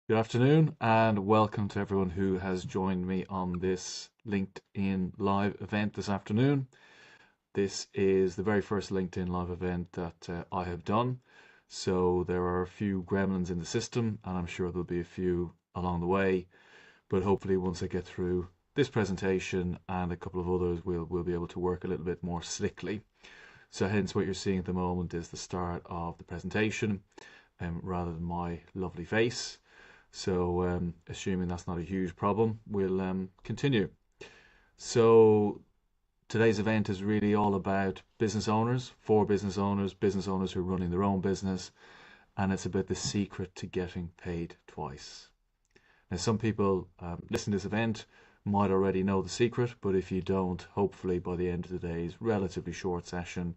Good afternoon, and welcome to everyone who has joined me on this LinkedIn live event this afternoon. This is the very first LinkedIn live event that I have done. So there are a few gremlins in the system, and I'm sure there'll be a few along the way. But hopefully, once I get through this presentation and a couple of others, we'll be able to work a little bit more slickly. So hence what you're seeing at the moment is the start of the presentation, rather than my lovely face. So, assuming that's not a huge problem, we'll continue. So, today's event is really all about business owners, for business owners who are running their own business, and it's about the secret to getting paid twice. Now, some people listening to this event might already know the secret, but if you don't, hopefully by the end of today's relatively short session,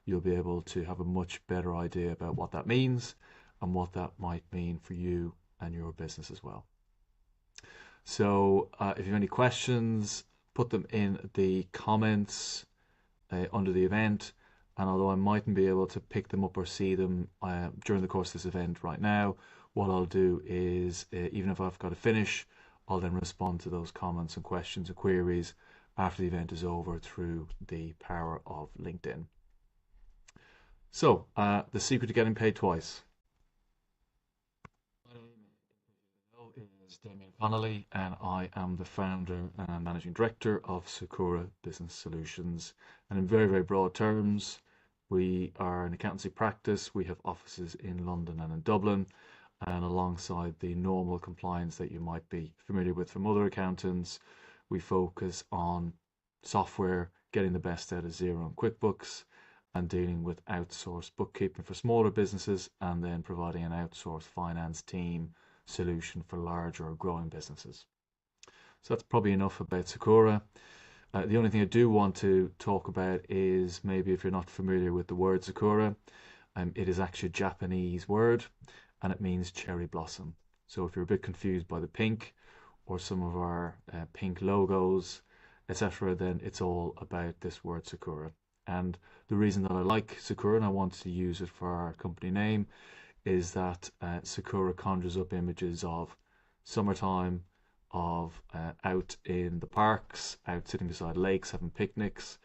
you'll be able to have a much better idea about what that means and what that might mean for you and your business as well. So if you have any questions, put them in the comments under the event. And although I mightn't be able to pick them up or see them during the course of this event right now, what I'll do is, even if I've got to finish, I'll then respond to those comments and questions and queries after the event is over through the power of LinkedIn. So, the secret to getting paid twice. My name is Damian Connelly, and I am the founder and managing director of Sakura Business Solutions. And in very, very broad terms, we are an accountancy practice. We have offices in London and in Dublin, and alongside the normal compliance that you might be familiar with from other accountants, we focus on software, getting the best out of Xero and QuickBooks, and dealing with outsourced bookkeeping for smaller businesses, and then providing an outsourced finance team solution for larger or growing businesses. So that's probably enough about Sakura. The only thing I do want to talk about is, maybe if you're not familiar with the word Sakura, it is actually a Japanese word, and it means cherry blossom. So if you're a bit confused by the pink or some of our pink logos, etc., then it's all about this word Sakura. And the reason that I like Sakura and I want to use it for our company name is that Sakura conjures up images of summertime, of out in the parks, out sitting beside lakes, having picnics,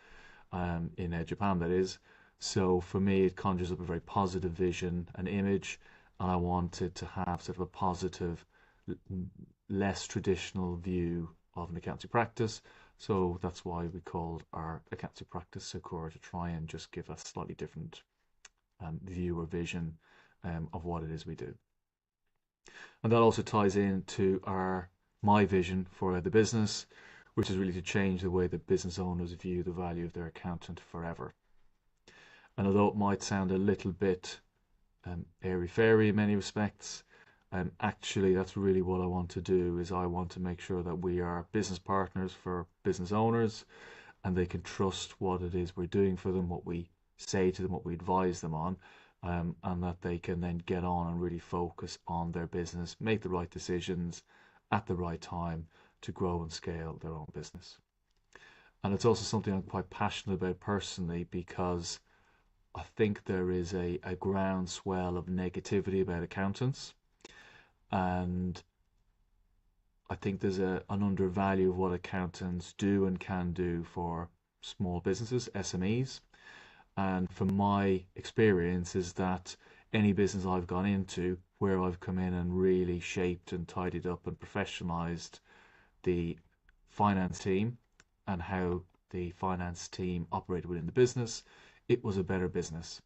in Japan, that is. So for me, it conjures up a very positive vision, an image, and I wanted to have sort of a positive, less traditional view of an accounting practice. So that's why we called our accounting practice Sakura, to try and just give a slightly different view or vision of what it is we do. And that also ties into my vision for the business, which is really to change the way that business owners view the value of their accountant forever. And although it might sound a little bit airy-fairy in many respects, actually that's really what I want to do. Is I want to make sure that we are business partners for business owners, and they can trust what it is we're doing for them, what we say to them, what we advise them on, and that they can then get on and really focus on their business, make the right decisions at the right time to grow and scale their own business. And it's also something I'm quite passionate about personally, because I think there is a groundswell of negativity about accountants, and I think there's an undervalue of what accountants do and can do for small businesses, SMEs. And from my experience is that any business I've gone into where I've come in and really shaped and tidied up and professionalized the finance team and how the finance team operated within the business, it was a better business.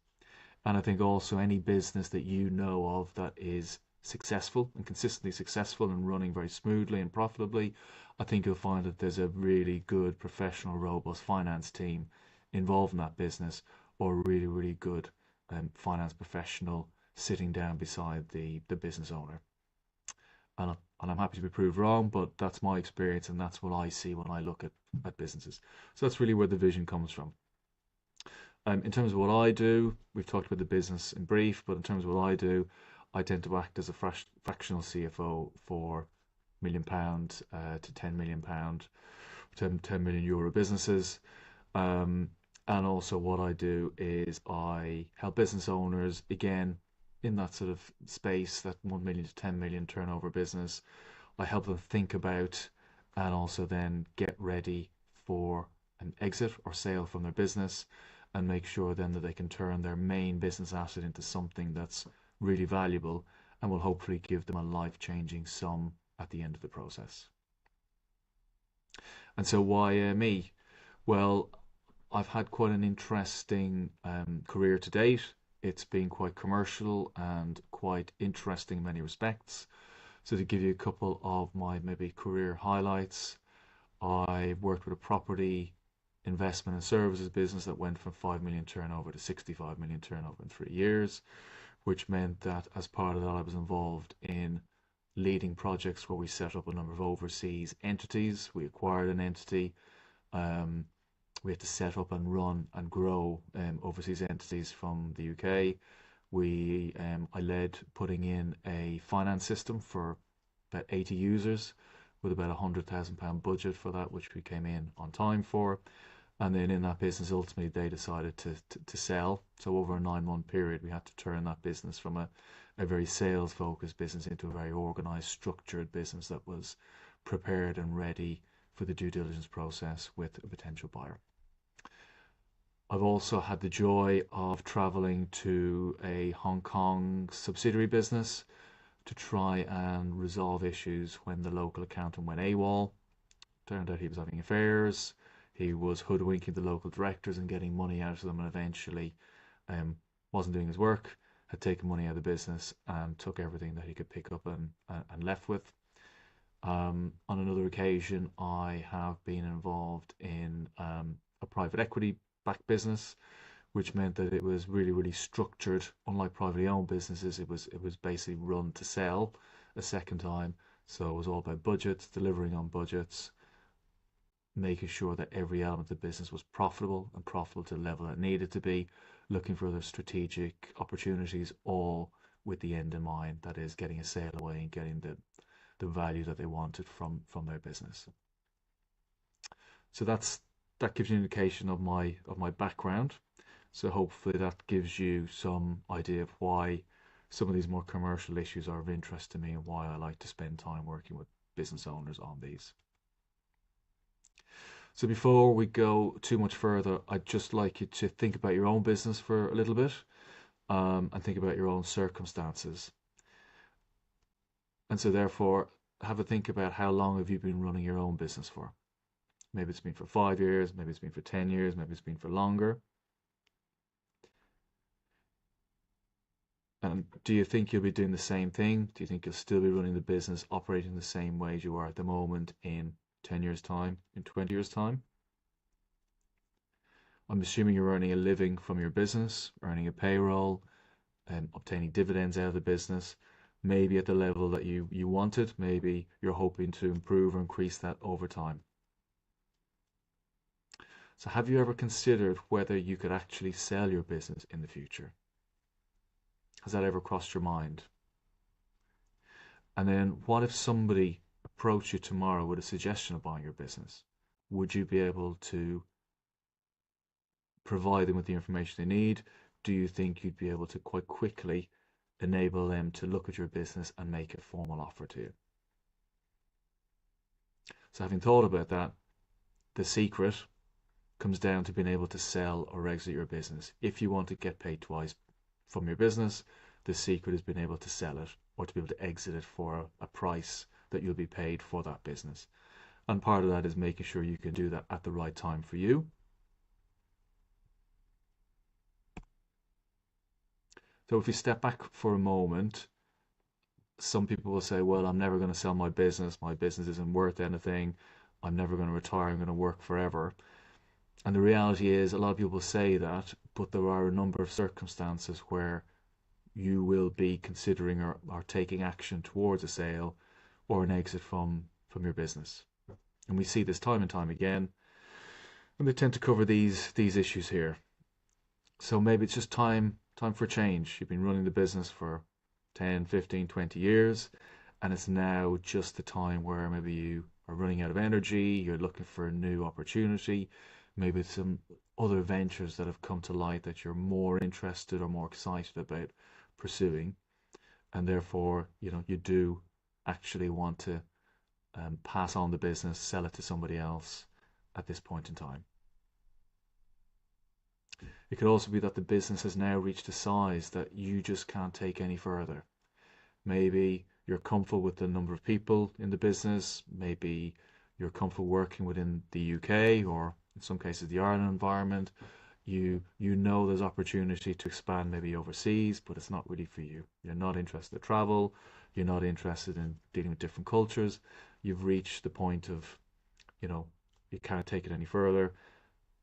And I think also any business that you know of that is successful and consistently successful and running very smoothly and profitably, I think you'll find that there's a really good, professional, robust finance team involved in that business, or a really, really good finance professional sitting down beside the business owner. And I'm happy to be proved wrong, but that's my experience, and that's what I see when I look at businesses. So that's really where the vision comes from. In terms of what I do, we've talked about the business in brief, but in terms of what I do, I tend to act as a fractional CFO for £1 million to £10 million, 10 million euro businesses. And also what I do is I help business owners, again, in that sort of space, that 1 million to 10 million turnover business. I help them think about and also then get ready for an exit or sale from their business, and make sure then that they can turn their main business asset into something that's really valuable and will hopefully give them a life-changing sum at the end of the process. And so why me? Well, I've had quite an interesting career to date. It's been quite commercial and quite interesting in many respects. So to give you a couple of my maybe career highlights, I worked with a property investment and services business that went from 5 million turnover to 65 million turnover in 3 years, which meant that as part of that, I was involved in leading projects where we set up a number of overseas entities. We acquired an entity. Um, we had to set up and run and grow overseas entities from the UK. I led putting in a finance system for about 80 users with about £100,000 budget for that, which we came in on time for. And then in that business, ultimately, they decided to sell. So over a 9-month period, we had to turn that business from a very sales focused business into a very organized, structured business that was prepared and ready for the due diligence process with a potential buyer. I've also had the joy of traveling to a Hong Kong subsidiary business to try and resolve issues when the local accountant went AWOL. Turned out he was having affairs. He was hoodwinking the local directors and getting money out of them, and eventually wasn't doing his work, had taken money out of the business and took everything that he could pick up and left with. On another occasion, I have been involved in a private equity backed business, which meant that it was really, really structured. Unlike privately owned businesses, it was basically run to sell a second time. So it was all about budgets, delivering on budgets, making sure that every element of the business was profitable and profitable to the level it needed to be, looking for other strategic opportunities, all with the end in mind, that is getting a sale away and getting the value that they wanted from their business. So that gives you an indication of my background. So hopefully that gives you some idea of why some of these more commercial issues are of interest to me and why I like to spend time working with business owners on these. So before we go too much further, I'd just like you to think about your own business for a little bit, and think about your own circumstances. And so therefore, have a think about how long have you been running your own business for? Maybe it's been for 5 years, maybe it's been for 10 years, maybe it's been for longer. And do you think you'll be doing the same thing? Do you think you'll still be running the business, operating the same way as you are at the moment in 10 years' time, in 20 years' time? I'm assuming you're earning a living from your business, earning a payroll, and obtaining dividends out of the business, maybe at the level that you wanted. Maybe you're hoping to improve or increase that over time. So have you ever considered whether you could actually sell your business in the future? Has that ever crossed your mind? And then what if somebody approached you tomorrow with a suggestion of buying your business? Would you be able to provide them with the information they need? Do you think you'd be able to quite quickly enable them to look at your business and make a formal offer to you? So having thought about that, the secret comes down to being able to sell or exit your business. If you want to get paid twice from your business, the secret is being able to sell it or to be able to exit it for a price that you'll be paid for that business. And part of that is making sure you can do that at the right time for you. So if you step back for a moment, some people will say, well, I'm never going to sell my business. My business isn't worth anything. I'm never going to retire. I'm going to work forever. And the reality is, a lot of people say that, but there are a number of circumstances where you will be considering or taking action towards a sale or an exit from your business. And we see this time and time again, and they tend to cover these issues here. So maybe it's just time for change. You've been running the business for 10, 15, 20 years, and it's now just the time where maybe you are running out of energy, you're looking for a new opportunity, maybe some other ventures that have come to light that you're more interested or more excited about pursuing, and therefore, you do actually want to pass on the business, sell it to somebody else at this point in time. It could also be that the business has now reached a size that you just can't take any further. Maybe you're comfortable with the number of people in the business. Maybe you're comfortable working within the UK, or in some cases the Ireland environment. You know there's opportunity to expand maybe overseas, but it's not really for you. You're not interested in travel. You're not interested in dealing with different cultures. You've reached the point of, you can't take it any further.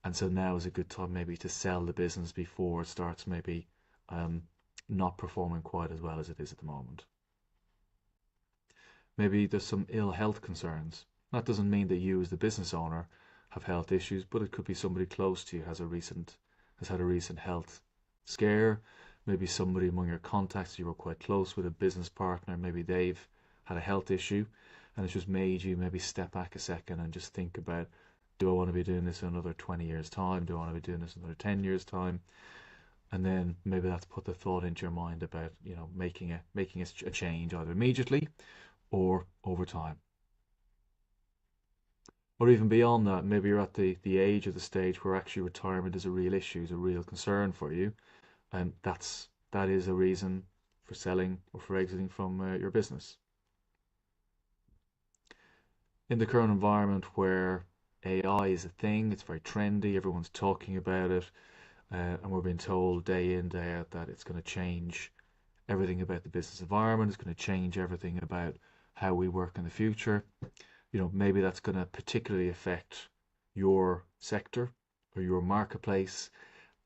And so now is a good time maybe to sell the business before it starts maybe not performing quite as well as it is at the moment. Maybe there's some ill health concerns. That doesn't mean that you as the business owner have health issues, but it could be somebody close to you has had a recent health scare. Maybe somebody among your contacts you were quite close with, a business partner, maybe they've had a health issue, and it's just made you maybe step back a second and just think about, do I want to be doing this in another 20 years time? Do I want to be doing this in another 10 years time? And then maybe that's put the thought into your mind about, making a change either immediately or over time. Or even beyond that, maybe you're at the age of the stage where actually retirement is a real issue, is a real concern for you, and that is a reason for selling or for exiting from your business. In the current environment where AI is a thing, it's very trendy, everyone's talking about it, and we're being told day in, day out that it's going to change everything about the business environment, it's going to change everything about how we work in the future. Maybe that's going to particularly affect your sector or your marketplace,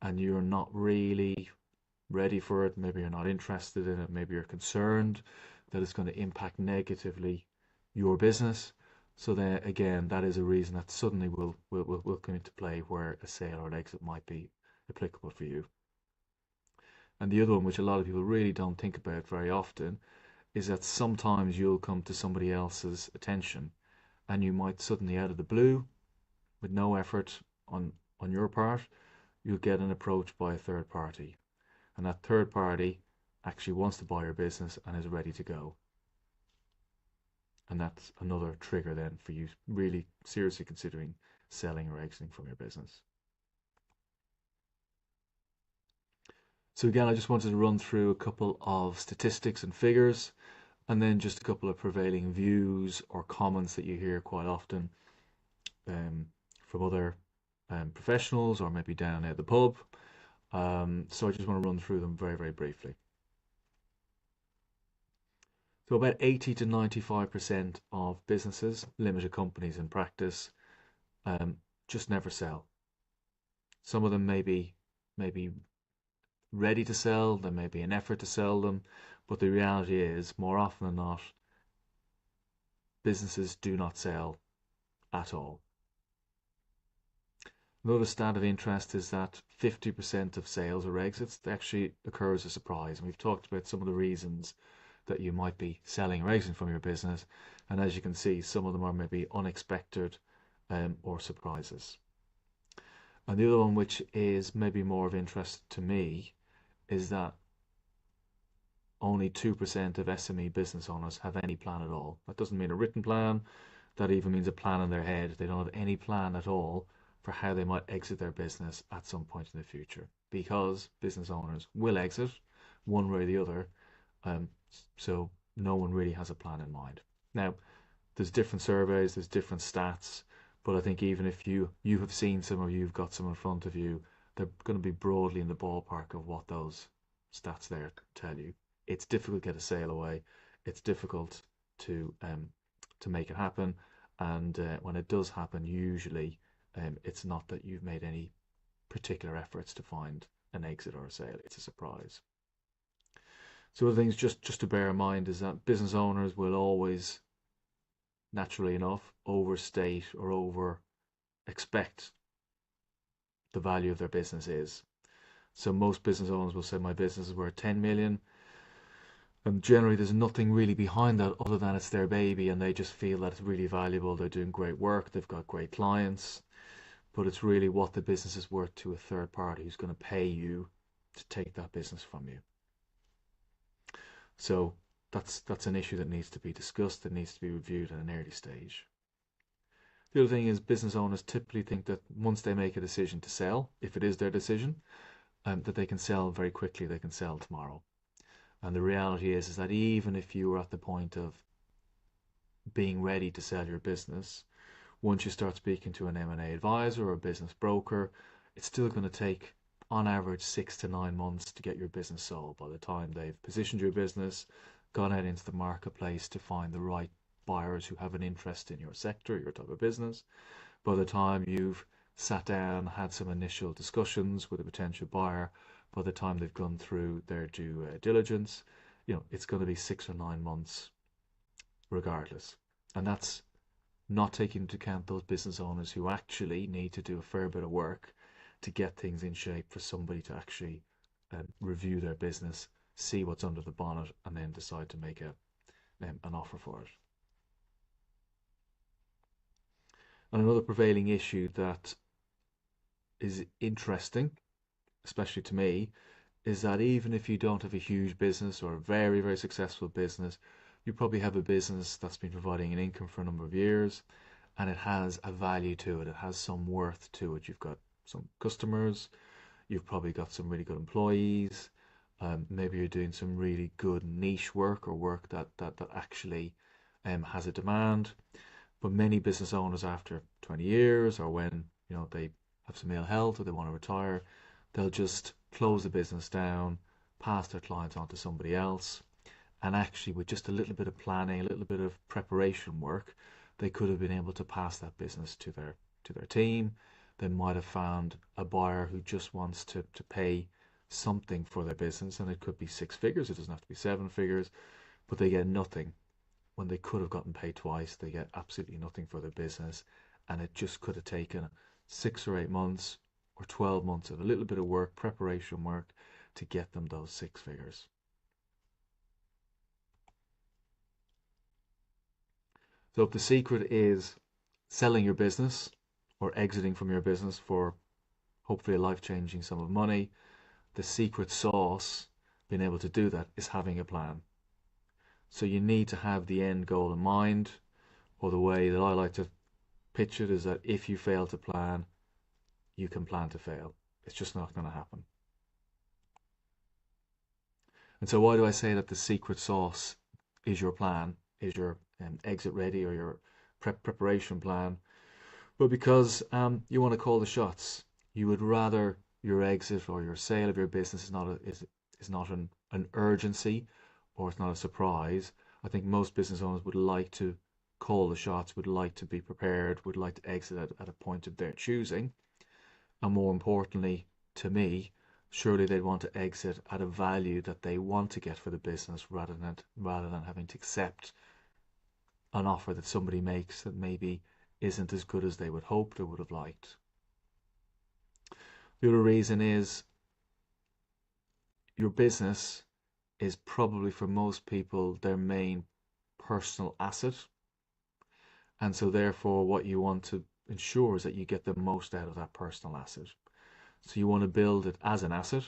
and you're not really ready for it. Maybe you're not interested in it. Maybe you're concerned that it's going to impact negatively your business. So then again, that is a reason that suddenly will come into play where a sale or an exit might be applicable for you. And the other one, which a lot of people really don't think about very often, is that sometimes you'll come to somebody else's attention and you might suddenly, out of the blue, with no effort on your part, you'll get an approach by a third party. And that third party actually wants to buy your business and is ready to go. And that's another trigger then for you really seriously considering selling or exiting from your business. So again, I just wanted to run through a couple of statistics and figures, and then just a couple of prevailing views or comments that you hear quite often from other professionals or maybe down at the pub. So I just want to run through them very, very briefly. So about 80 to 95% of businesses, limited companies in practice, just never sell. Some of them may be ready to sell, there may be an effort to sell them, but the reality is, more often than not, businesses do not sell at all. Another stat of interest is that 50% of sales or exits actually occur as a surprise. And we've talked about some of the reasons that you might be selling or exiting from your business. And as you can see, some of them are maybe unexpected or surprises. And the other one, which is maybe more of interest to me, is that only 2% of SME business owners have any plan at all. That doesn't mean a written plan. That even means a plan in their head. They don't have any plan at all for how they might exit their business at some point in the future, because business owners will exit one way or the other. So no one really has a plan in mind. Now, there's different surveys, there's different stats, but I think even if you have seen some or you've got some in front of you, they're going to be broadly in the ballpark of what those stats there tell you. It's difficult to get a sale away. It's difficult to make it happen, and when it does happen, usually it's not that you've made any particular efforts to find an exit or a sale. It's a surprise. So other things just to bear in mind is that business owners will always, naturally enough, overstate or over expect the value of their business is. So most business owners will say my business is worth 10 million, and generally there's nothing really behind that other than it's their baby and they just feel that it's really valuable, they're doing great work, they've got great clients, but it's really what the business is worth to a third party who's going to pay you to take that business from you. So that's an issue that needs to be discussed, that needs to be reviewed at an early stage. The other thing is business owners typically think that once they make a decision to sell, if it is their decision, that they can sell very quickly, they can sell tomorrow. And the reality is that even if you are at the point of being ready to sell your business, once you start speaking to an M&A advisor or a business broker, it's still going to take on average 6 to 9 months to get your business sold by the time they've positioned your business, gone out into the marketplace to find the right buyers who have an interest in your sector, your type of business. By the time you've sat down, had some initial discussions with a potential buyer, by the time they've gone through their due diligence, it's going to be 6 or 9 months regardless. And that's not taking into account those business owners who actually need to do a fair bit of work to get things in shape for somebody to actually review their business, see what's under the bonnet, and then decide to make an offer for it. And another prevailing issue that is interesting, especially to me, is that even if you don't have a huge business or a very, very successful business, you probably have a business that's been providing an income for a number of years and it has a value to it. It has some worth to it. You've got some customers, you've probably got some really good employees, maybe you're doing some really good niche work or work that actually has a demand. But many business owners after 20 years or when they have some ill health or they want to retire, they'll just close the business down, pass their clients on to somebody else. And actually, with just a little bit of planning, a little bit of preparation work, they could have been able to pass that business to their team. They might have found a buyer who just wants to pay something for their business, and it could be 6 figures, it doesn't have to be 7 figures, but they get nothing when they could have gotten paid twice. They get absolutely nothing for their business, and it just could have taken 6 or 8 months or 12 months of a little bit of work, preparation work, to get them those 6 figures. So if the secret is selling your business or exiting from your business for hopefully a life-changing sum of money, the secret sauce, being able to do that, is having a plan. So you need to have the end goal in mind, or the way that I like to pitch it is that if you fail to plan, you can plan to fail. It's just not going to happen. And so why do I say that the secret sauce is your plan, is your exit ready, or your preparation plan? Well, because you want to call the shots. You would rather your exit or your sale of your business is not an urgency, or it's not a surprise. I think most business owners would like to call the shots, would like to be prepared, would like to exit at a point of their choosing. And more importantly, to me, surely they'd want to exit at a value that they want to get for the business, rather than having to accept an offer that somebody makes that maybe isn't as good as they would hoped or would have liked. The other reason is your business is probably for most people their main personal asset. And so therefore what you want to ensure is that you get the most out of that personal asset. So you want to build it as an asset,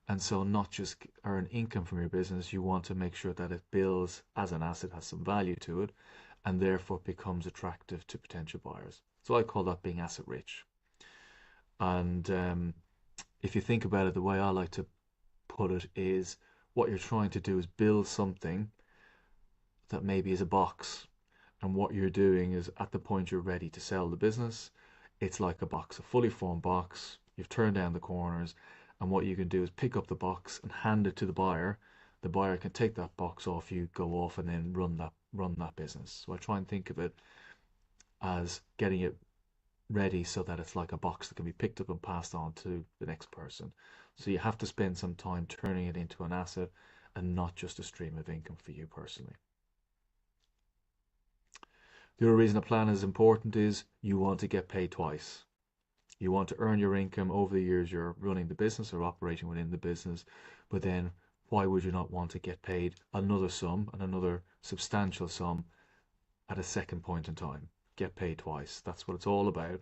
and so not just earn income from your business, you want to make sure that it builds as an asset, has some value to it, and therefore becomes attractive to potential buyers. So I call that being asset rich. And if you think about it, the way I like to put it is, what you're trying to do is build something that maybe is a box, and what you're doing is, at the point you're ready to sell the business, it's like a box, a fully formed box. You've turned down the corners, and what you can do is pick up the box and hand it to the buyer. The buyer can take that box off you, go off, and then run that business. So I try and think of it as getting it ready so that it's like a box that can be picked up and passed on to the next person. So you have to spend some time turning it into an asset and not just a stream of income for you personally. The other reason a plan is important is you want to get paid twice. You want to earn your income over the years you're running the business or operating within the business, but then why would you not want to get paid another sum, and another substantial sum, at a second point in time? Get paid twice. That's what it's all about.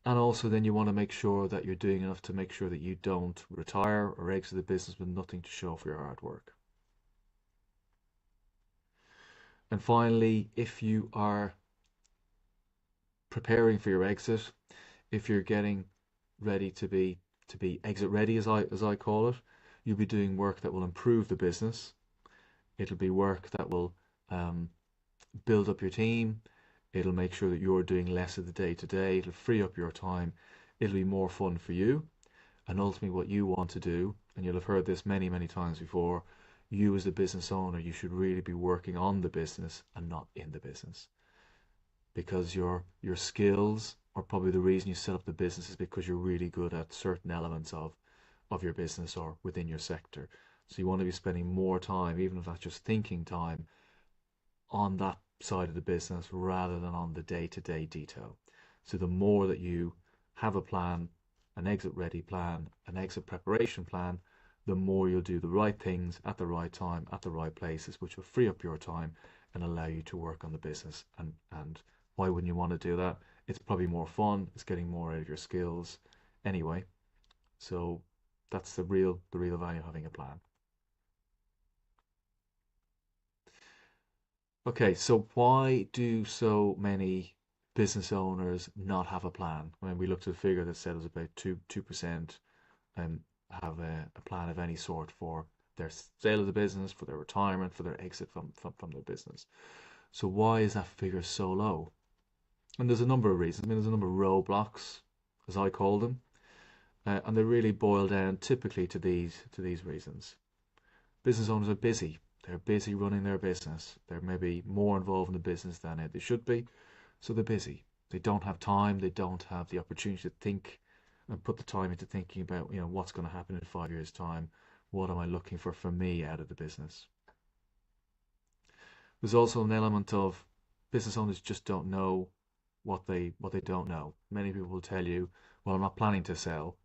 And also then you want to make sure that you're doing enough to make sure that you don't retire or exit the business with nothing to show for your hard work. And finally, if you are preparing for your exit, if you're getting ready to be exit ready, as I call it, you'll be doing work that will improve the business. It'll be work that will um, build up your team. It'll make sure that you're doing less of the day to day. It'll free up your time. It'll be more fun for you. And ultimately, what you want to do, and you'll have heard this many, many times before, you as the business owner, you should really be working on the business and not in the business. Because your skills are probably the reason you set up the business is because you're really good at certain elements of your business or within your sector. So you want to be spending more time, even if that's just thinking time, on that side of the business rather than on the day-to-day detail. So the more that you have a plan, an exit ready plan, an exit preparation plan, the more you'll do the right things at the right time, at the right places, which will free up your time and allow you to work on the business. And why wouldn't you want to do that? It's probably more fun. It's getting more out of your skills anyway. So that's the real value of having a plan. Okay, so why do so many business owners not have a plan? When we looked at a figure that said it was about 2% have a plan of any sort for their sale of the business, for their retirement, for their exit from their business. So why is that figure so low? And there's a number of reasons. I mean, there's a number of roadblocks, as I call them, and they really boil down typically to these reasons. Business owners are busy. They're busy running their business. They're maybe more involved in the business than they should be. So they're busy. They don't have time. They don't have the opportunity to think and put the time into thinking about, what's going to happen in 5 years' time. What am I looking for me out of the business? There's also an element of business owners just don't know what they don't know. Many people will tell you, well, I'm not planning to sell,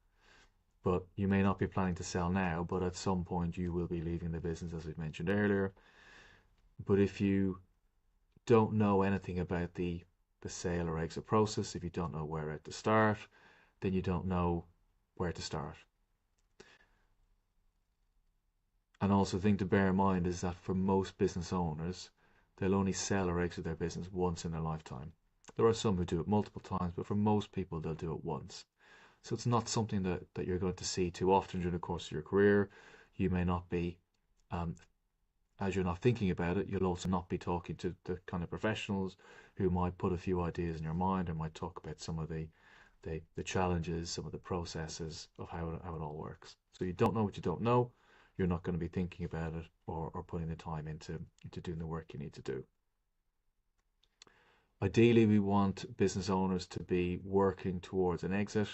but you may not be planning to sell now, but at some point you will be leaving the business, as we mentioned earlier. But if you don't know anything about the sale or exit process, if you don't know where to start, then you don't know where to start. And also, the thing to bear in mind is that for most business owners, they'll only sell or exit their business once in their lifetime. There are some who do it multiple times, but for most people, they'll do it once. So it's not something that you're going to see too often during the course of your career. You may not be, um, as you're not thinking about it, you'll also not be talking to the kind of professionals who might put a few ideas in your mind or might talk about some of the challenges, some of the processes of how it all works. So you don't know what you don't know. You're not going to be thinking about it or putting the time into doing the work you need to do. Ideally, we want business owners to be working towards an exit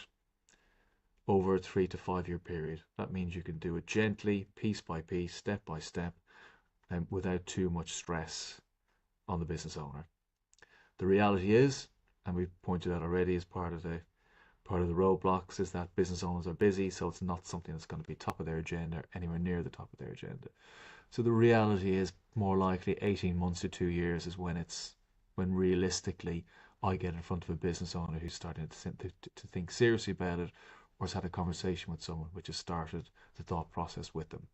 over a 3 to 5 year period. That means you can do it gently, piece by piece, step by step, and without too much stress on the business owner. The reality is, and we've pointed out already as part of the roadblocks, is that business owners are busy, so it's not something that's going to be top of their agenda, anywhere near the top of their agenda. So the reality is more likely 18 months to 2 years is when realistically I get in front of a business owner who's starting to think seriously about it or has had a conversation with someone which has started the thought process with them.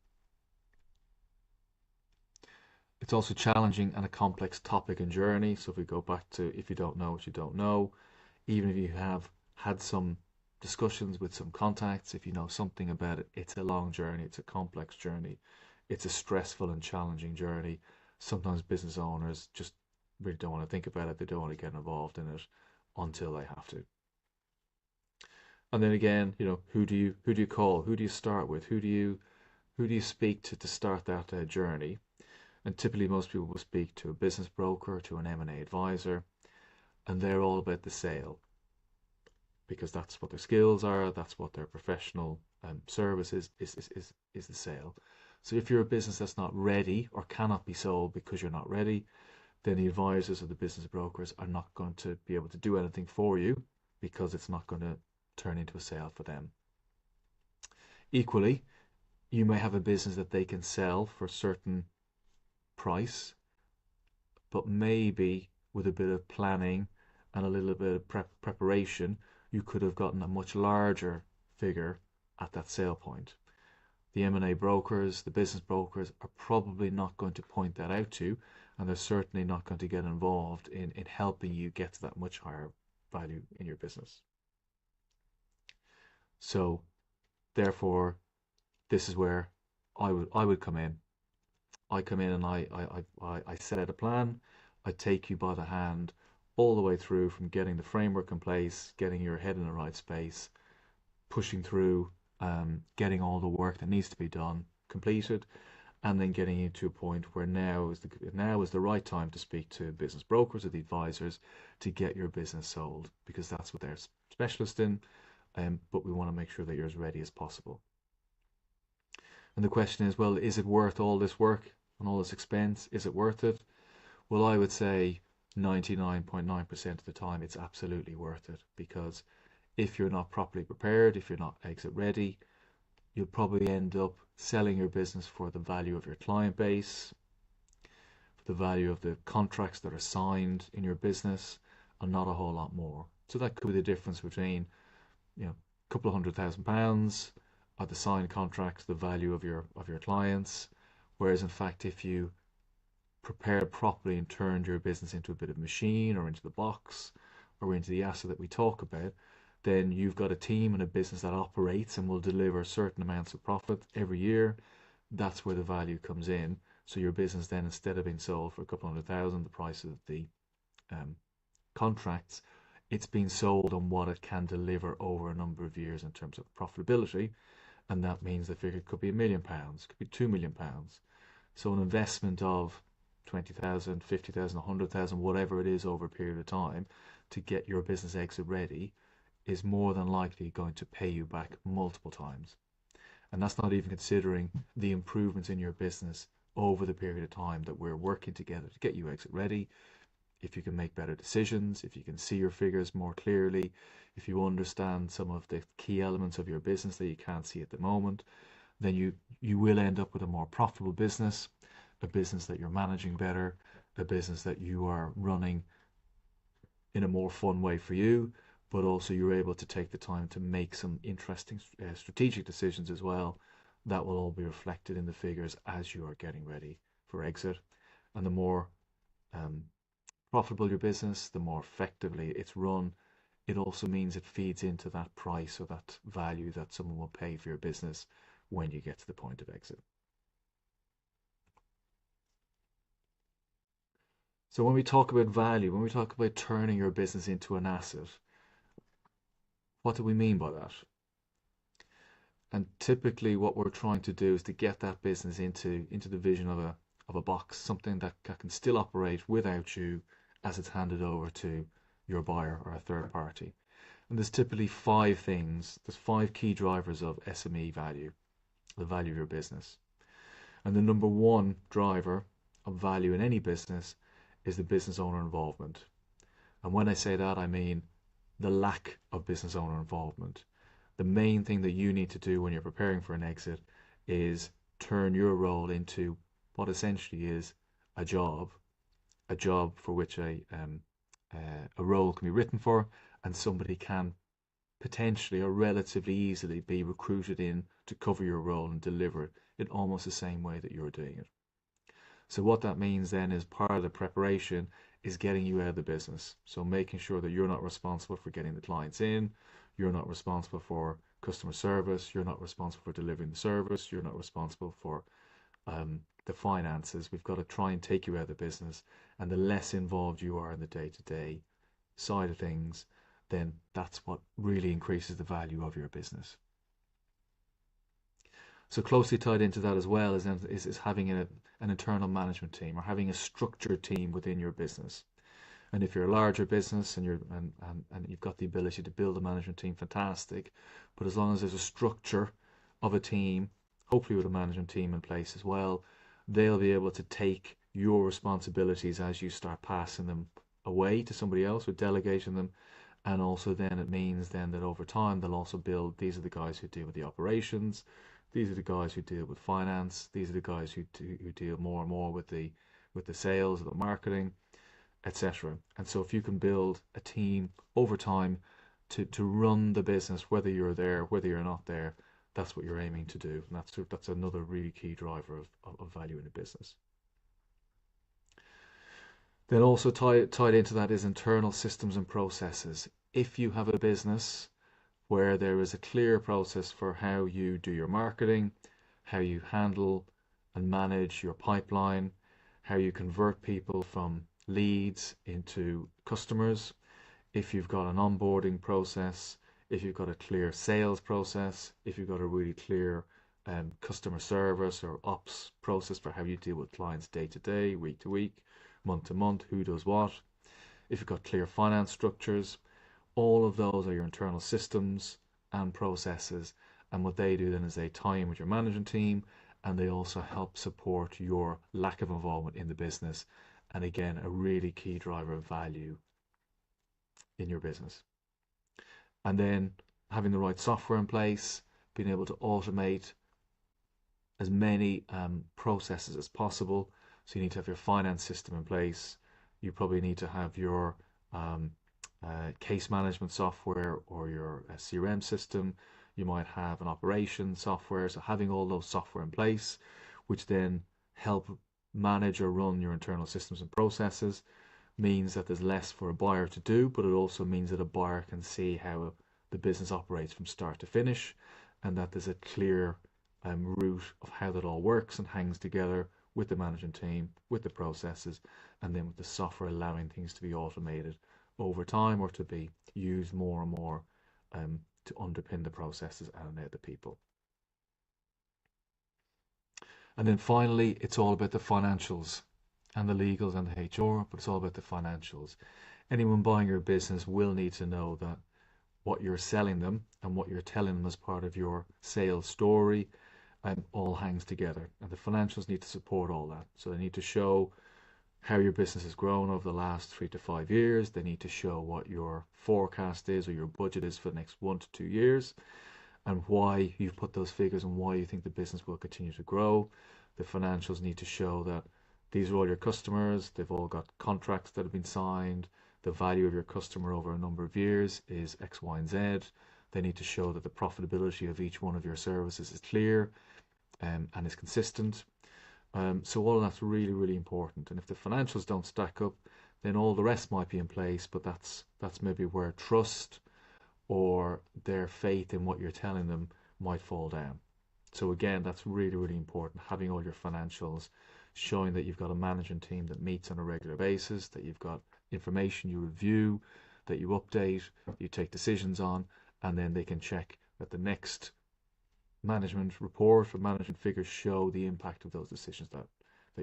It's also challenging and a complex topic and journey. So if we go back to if you don't know what you don't know, even if you have had some discussions with some contacts, if you know something about it, it's a long journey, it's a complex journey, it's a stressful and challenging journey. Sometimes business owners just really don't want to think about it, they don't want to get involved in it until they have to. And then again, who do you call? Who do you start with? Who do you speak to start that journey? And typically, most people will speak to a business broker, to an M&A advisor, and they're all about the sale because that's what their skills are, that's what their professional service is the sale. So if you're a business that's not ready or cannot be sold because you're not ready, then the advisors or the business brokers are not going to be able to do anything for you because it's not going to turn into a sale for them. Equally, you may have a business that they can sell for a certain price, but maybe with a bit of planning and a little bit of preparation, you could have gotten a much larger figure at that sale point. The M&A brokers, the business brokers are probably not going to point that out to you, and they're certainly not going to get involved in helping you get to that much higher value in your business. So therefore, this is where I would come in. I come in and I set out a plan. I take you by the hand all the way through from getting the framework in place, getting your head in the right space, pushing through, getting all the work that needs to be done completed, and then getting you to a point where now is the right time to speak to business brokers or the advisors to get your business sold, because that's what they're specialist in. But we want to make sure that you're as ready as possible. And the question is, well, is it worth all this work and all this expense? Is it worth it? Well, I would say 99.9% of the time it's absolutely worth it, because if you're not properly prepared, if you're not exit ready, you'll probably end up selling your business for the value of your client base, for the value of the contracts that are signed in your business, and not a whole lot more. So that could be the difference between, a couple of £100,000 at the signed contracts, the value of your clients. Whereas in fact, if you prepared properly and turned your business into a bit of machine or into the box or into the asset that we talk about, then you've got a team and a business that operates and will deliver certain amounts of profit every year. That's where the value comes in. So your business then, instead of being sold for a couple 100,000, the price of the contracts, it's being sold on what it can deliver over a number of years in terms of profitability. And that means the figure could be £1 million, could be £2 million. So an investment of 20,000, 50,000, 100,000, whatever it is over a period of time to get your business exit ready is more than likely going to pay you back multiple times. And that's not even considering the improvements in your business over the period of time that we're working together to get you exit ready. If you can make better decisions, if you can see your figures more clearly, if you understand some of the key elements of your business that you can't see at the moment, then you will end up with a more profitable business, a business that you're managing better, a business that you are running in a more fun way for you, but also you're able to take the time to make some interesting strategic decisions as well. That will all be reflected in the figures as you are getting ready for exit. And the more profitable your business, the more effectively it's run, it also means it feeds into that price or that value that someone will pay for your business when you get to the point of exit. So when we talk about value, when we talk about turning your business into an asset, what do we mean by that? And typically what we're trying to do is to get that business into the vision of a box, something that can still operate without you as it's handed over to your buyer or a third party. And there's typically there's five key drivers of SME value, the value of your business. And the number one driver of value in any business is the business owner involvement. And when I say that, I mean the lack of business owner involvement. The main thing that you need to do when you're preparing for an exit is turn your role into what essentially is a job for which a role can be written for, and somebody can potentially or relatively easily be recruited in to cover your role and deliver it in almost the same way that you're doing it. So what that means then is part of the preparation is getting you out of the business. So making sure that you're not responsible for getting the clients in, you're not responsible for customer service, you're not responsible for delivering the service, you're not responsible for the finances. We've got to try and take you out of the business, and the less involved you are in the day-to-day side of things, then that's what really increases the value of your business. So closely tied into that as well is having an internal management team or having a structured team within your business. And if you're a larger business and you've got the ability to build a management team, fantastic. But as long as there's a structure of a team, hopefully with a management team in place as well, they'll be able to take your responsibilities as you start passing them away to somebody else or delegating them. And also then it means then that over time they'll also build, these are the guys who deal with the operations, these are the guys who deal with finance, these are the guys who deal more and more with the sales, the marketing, etc. And so if you can build a team over time to run the business, whether you're there, whether you're not there. That's what you're aiming to do. And that's another really key driver of value in a business. Then also tied into that is internal systems and processes. If you have a business where there is a clear process for how you do your marketing, how you handle and manage your pipeline, how you convert people from leads into customers, if you've got an onboarding process, if you've got a clear sales process, if you've got a really clear customer service or ops process for how you deal with clients day to day, week to week, month to month, who does what, if you've got clear finance structures, all of those are your internal systems and processes. And what they do then is they tie in with your management team, and they also help support your lack of involvement in the business. And again, a really key driver of value in your business. And then having the right software in place, being able to automate as many processes as possible. So you need to have your finance system in place. You probably need to have your case management software or your CRM system. You might have an operations software. So having all those software in place, which then help manage or run your internal systems and processes, means that there's less for a buyer to do, but it also means that a buyer can see how the business operates from start to finish, and that there's a clear route of how that all works and hangs together with the management team, with the processes, and then with the software allowing things to be automated over time or to be used more and more to underpin the processes and the people. And then finally, it's all about the financials and the legals and the HR, but it's all about the financials. Anyone buying your business will need to know that what you're selling them and what you're telling them as part of your sales story all hangs together. And the financials need to support all that. So they need to show how your business has grown over the last 3 to 5 years. They need to show what your forecast is or your budget is for the next 1 to 2 years, and why you've put those figures and why you think the business will continue to grow. The financials need to show that these are all your customers, they've all got contracts that have been signed, the value of your customer over a number of years is X, Y, and Z. They need to show that the profitability of each one of your services is clear and is consistent. So all of that's really, really important. And if the financials don't stack up, then all the rest might be in place, but that's maybe where trust or their faith in what you're telling them might fall down. So again, that's really, really important. Having all your financials, showing that you've got a management team that meets on a regular basis, that you've got information you review, that you update, you take decisions on, and then they can check that the next management report or management figures show the impact of those decisions that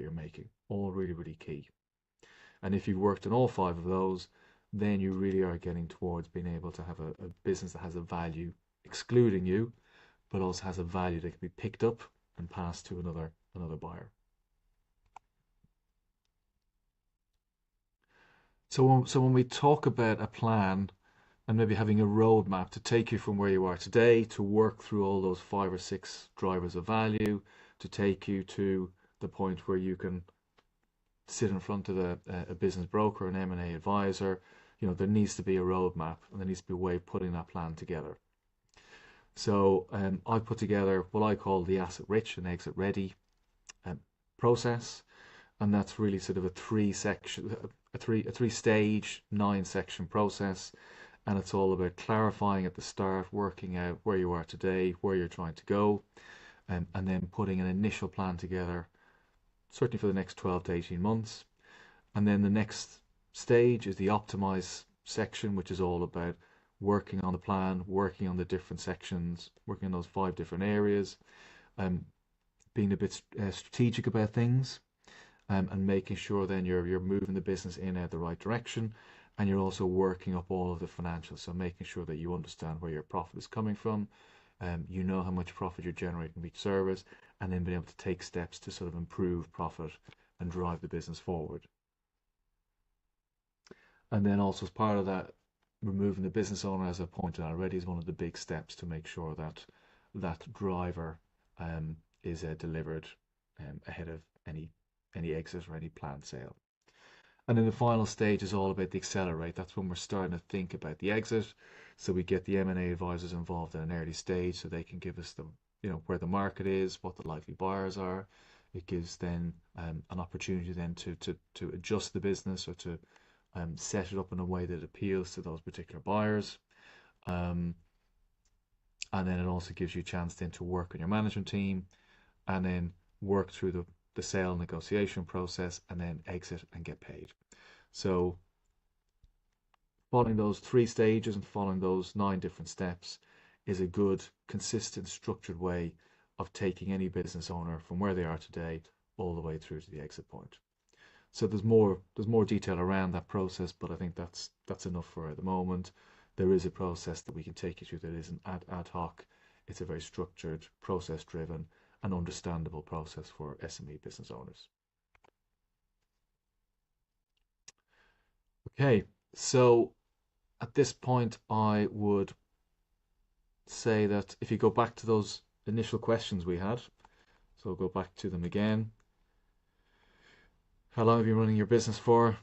you're making. All really, really key. And if you've worked on all 5 of those, then you really are getting towards being able to have a business that has a value, excluding you, but also has a value that can be picked up and passed to another buyer. So when we talk about a plan and maybe having a roadmap to take you from where you are today to work through all those 5 or 6 drivers of value, to take you to the point where you can sit in front of a business broker, an M&A advisor, there needs to be a roadmap, and there needs to be a way of putting that plan together. So I put together what I call the asset rich and exit ready process, and that's really sort of a 3-stage, 9-section process. And it's all about clarifying at the start, working out where you are today, where you're trying to go, and then putting an initial plan together, certainly for the next 12 to 18 months. And then the next stage is the optimize section, which is all about working on the plan, working on the different sections, working on those 5 different areas, being a bit strategic about things, and making sure then you're moving the business in the right direction. And you're also working up all of the financials, so making sure that you understand where your profit is coming from, you know how much profit you're generating with each service, and then being able to take steps to sort of improve profit and drive the business forward. And then also as part of that, removing the business owner, as I pointed out already, is one of the big steps to make sure that that driver is delivered ahead of any exit or any planned sale. And then the final stage is all about the accelerate. That's when we're starting to think about the exit. So we get the M&A advisors involved at an early stage so they can give us the, where the market is, what the likely buyers are. It gives then an opportunity then to adjust the business or to set it up in a way that appeals to those particular buyers. Um, and then it also gives you a chance then to work on your management team and then work through the sale negotiation process and then exit and get paid. So following those 3 stages and following those 9 different steps is a good, consistent, structured way of taking any business owner from where they are today all the way through to the exit point. So there's more detail around that process, but I think that's enough for the moment. There is a process that we can take you through that isn't ad hoc. It's a very structured, process driven, and understandable process for SME business owners. Okay, so at this point, I would say that if you go back to those initial questions we had, so I'll go back to them again. How long have you been running your business for?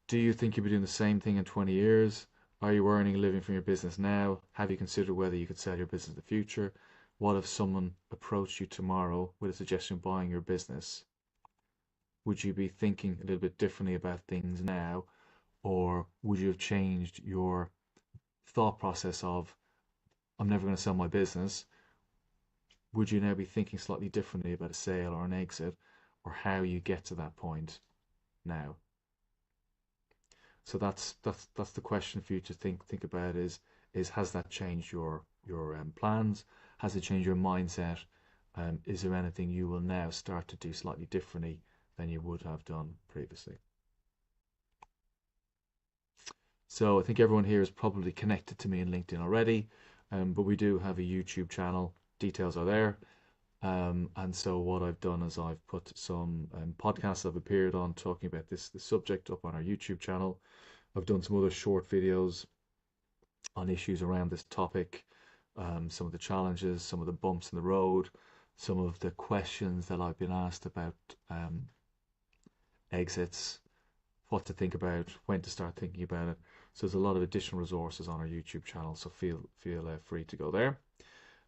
Do you think you'll be doing the same thing in 20 years? Are you earning a living from your business now? Have you considered whether you could sell your business in the future? What if someone approached you tomorrow with a suggestion of buying your business? Would you be thinking a little bit differently about things now? Or would you have changed your thought process of, I'm never going to sell my business? Would you now be thinking slightly differently about a sale or an exit or how you get to that point now? So that's the question for you to think about is has that changed your plans? Has it changed your mindset? Is there anything you will now start to do slightly differently than you would have done previously? So I think everyone here is probably connected to me in LinkedIn already, but we do have a YouTube channel. Details are there. And so what I've done is I've put some podcasts I've appeared on talking about this subject up on our YouTube channel. I've done some other short videos on issues around this topic, some of the challenges, some of the bumps in the road, some of the questions that I've been asked about exits, what to think about, when to start thinking about it. So there's a lot of additional resources on our YouTube channel, so feel free to go there.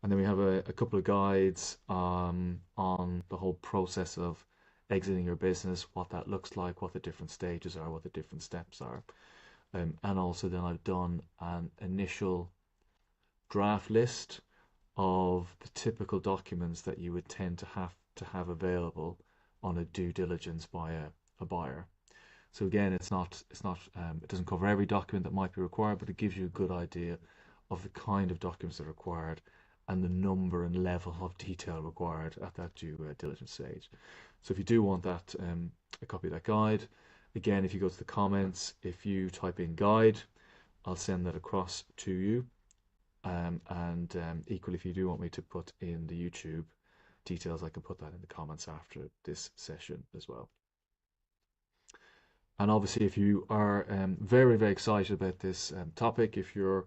And then we have a couple of guides on the whole process of exiting your business, what that looks like, what the different stages are, what the different steps are. And also then I've done an initial draft list of the typical documents that you would tend to have available on a due diligence by a buyer. So again, it doesn't cover every document that might be required, but it gives you a good idea of the kind of documents that are required and the number and level of detail required at that due diligence stage. So if you do want that, a copy of that guide, again, if you go to the comments, if you type in guide, I'll send that across to you. And equally, if you do want me to put in the YouTube details, I can put that in the comments after this session as well. And obviously, if you are very, very excited about this topic, if you're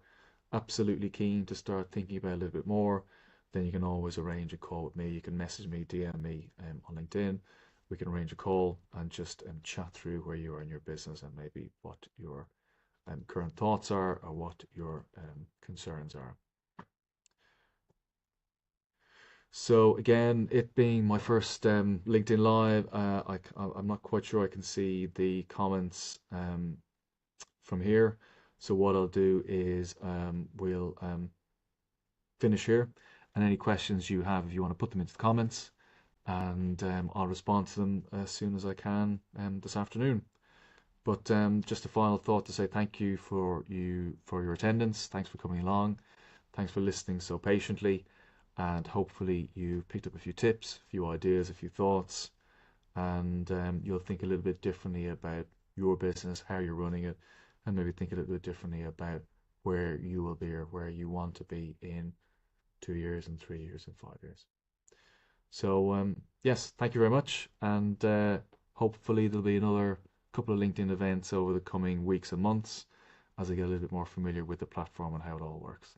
absolutely keen to start thinking about it a little bit more, then you can always arrange a call with me. You can message me, DM me on LinkedIn. We can arrange a call and just chat through where you are in your business and maybe what your current thoughts are or what your concerns are. So again, it being my first LinkedIn Live, I'm not quite sure I can see the comments from here. So what I'll do is we'll finish here, and any questions you have, if you want to put them into the comments, and I'll respond to them as soon as I can this afternoon. But just a final thought to say thank you for your attendance. Thanks for coming along. Thanks for listening so patiently. And hopefully you picked up a few tips, a few ideas, a few thoughts, and you'll think a little bit differently about your business, how you're running it, and maybe think a little bit differently about where you will be or where you want to be in 2 years and 3 years and 5 years. So yes, thank you very much, and hopefully there'll be another couple of LinkedIn events over the coming weeks and months as I get a little bit more familiar with the platform and how it all works.